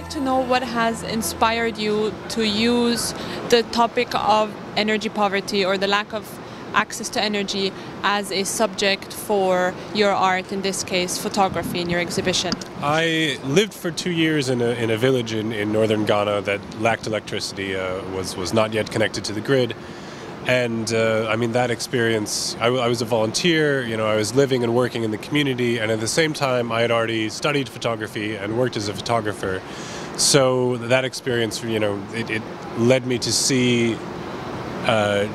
like to know what has inspired you to use the topic of energy poverty or the lack of access to energy as a subject for your art, in this case photography, in your exhibition. I lived for 2 years in a village in northern Ghana that lacked electricity, was not yet connected to the grid. And I mean, that experience, I was a volunteer, I was living and working in the community, and at the same time I had already studied photography and worked as a photographer. So that experience, it led me to see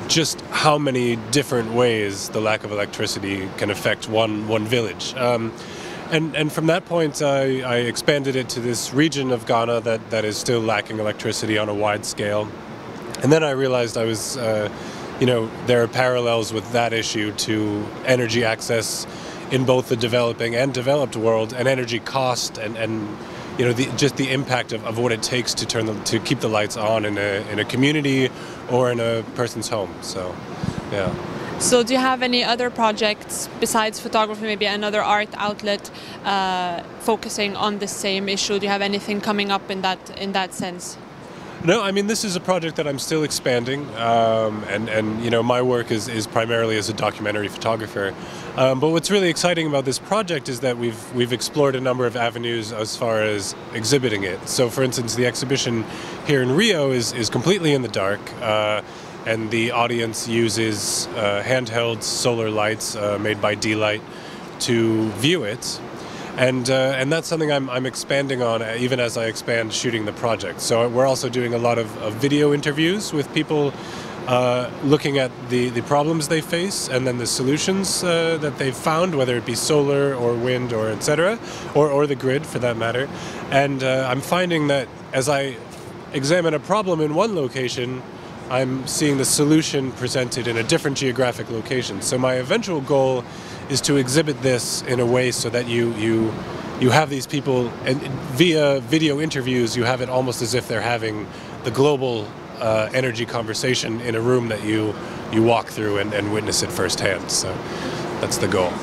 just how many different ways the lack of electricity can affect one village. And from that point, I expanded it to this region of Ghana that is still lacking electricity on a wide scale. And then I realized I was, there are parallels with that issue to energy access in both the developing and developed world, and energy cost, and just the impact of what it takes to keep the lights on in a community or in a person's home. So, yeah. So do you have any other projects besides photography, maybe another art outlet focusing on the same issue? Do you have anything coming up in that sense? No, I mean, this is a project that I'm still expanding, and my work is primarily as a documentary photographer. But what's really exciting about this project is that we've explored a number of avenues as far as exhibiting it. So, for instance, the exhibition here in Rio is completely in the dark, and the audience uses handheld solar lights made by D-Light to view it. And that's something I'm expanding on even as I expand shooting the project. So we're also doing a lot of video interviews with people looking at the problems they face and then the solutions that they've found, whether it be solar or wind or etc., or the grid for that matter. And I'm finding that as I examine a problem in one location, I'm seeing the solution presented in a different geographic location. So my eventual goal is to exhibit this in a way so that you have these people, and via video interviews you have it almost as if they're having the global energy conversation in a room that you walk through and witness it firsthand. So that's the goal.